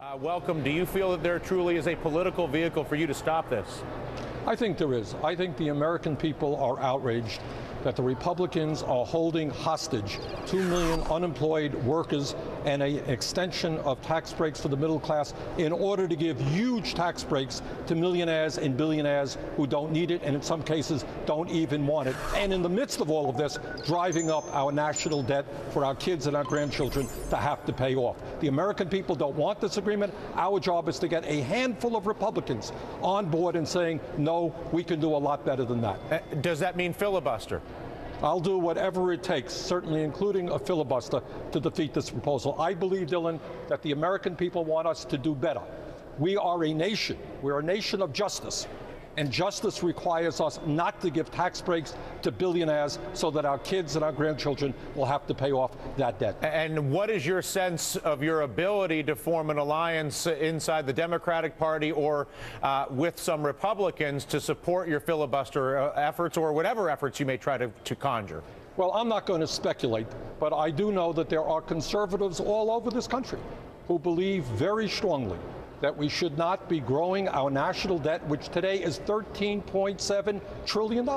Welcome. Do you feel that there truly is a political vehicle for you to stop this? I think there is. I think the American people are outraged that the Republicans are holding hostage 2 million unemployed workers and an extension of tax breaks for the middle class in order to give huge tax breaks to millionaires and billionaires who don't need it and in some cases don't even want it. And in the midst of all of this, driving up our national debt for our kids and our grandchildren to have to pay off. The American people don't want this agreement. Our job is to get a handful of Republicans on board and saying, no, we can do a lot better than that. Does that mean filibuster? I'll do whatever it takes, certainly including a filibuster, to defeat this proposal. I believe, Dylan, that the American people want us to do better. We are a nation. We're a nation of justice. And justice requires us not to give tax breaks to billionaires so that our kids and our grandchildren will have to pay off that debt. And what is your sense of your ability to form an alliance inside the Democratic Party or with some Republicans to support your filibuster efforts or whatever efforts you may try to conjure? Well, I'm not going to speculate, but I do know that there are conservatives all over this country who believe very strongly that we should not be growing our national debt, which today is $13.7 trillion.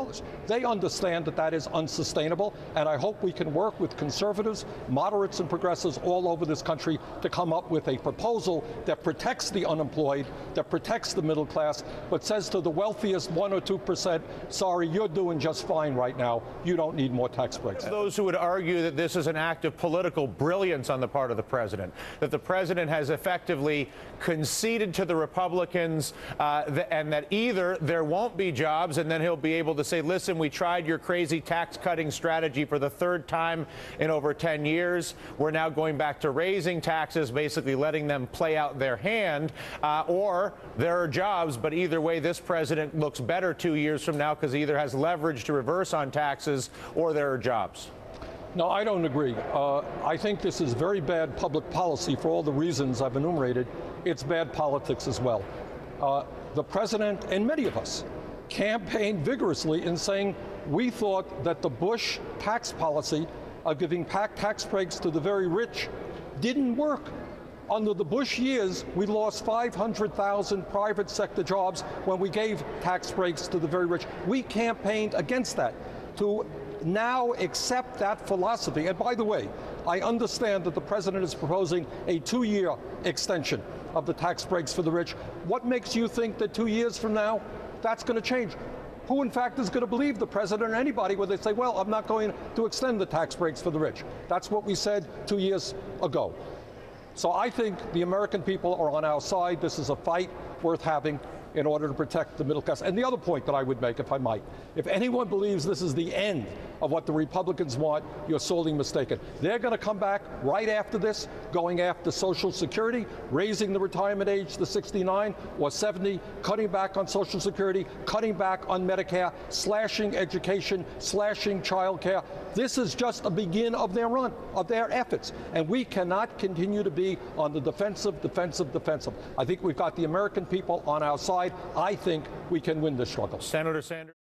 They understand that that is unsustainable, and I hope we can work with conservatives, moderates, and progressives all over this country to come up with a proposal that protects the unemployed, that protects the middle class, but says to the wealthiest 1 or 2%, sorry, you're doing just fine right now. You don't need more tax breaks. Those who would argue that this is an act of political brilliance on the part of the president, that the president has effectively conceded to the Republicans and that either there won't be jobs and then he'll be able to say, listen, we tried your crazy tax cutting strategy for the third time in over 10 years. We're now going back to raising taxes, basically letting them play out their hand, or there are jobs. But either way, this president looks better 2 years from now because he either has leverage to reverse on taxes or there are jobs. No, I don't agree. I think this is very bad public policy for all the reasons I've enumerated. It's bad politics as well. The president and many of us campaigned vigorously in saying we thought that the Bush tax policy of giving tax breaks to the very rich didn't work. Under the Bush years, we lost 500,000 private sector jobs when we gave tax breaks to the very rich. We campaigned against that. To now accept that philosophy, and by the way, I understand that the president is proposing a 2-year extension of the tax breaks for the rich. What makes you think that 2 years from now that's going to change? Who in fact is going to believe the president or anybody when they say, well, I'm not going to extend the tax breaks for the rich? That's what we said 2 years ago. So I think the American people are on our side. This is a fight worth having in order to protect the middle class. And the other point that I would make, if I might, if anyone believes this is the end of what the Republicans want, you're sorely mistaken. They're going to come back right after this, going after Social Security, raising the retirement age to 69 or 70, cutting back on Social Security, cutting back on Medicare, slashing education, slashing child care. This is just a begin of their run, of their efforts. And we cannot continue to be on the defensive. I think we've got the American people on our side. I think we can win this struggle. Senator Sanders.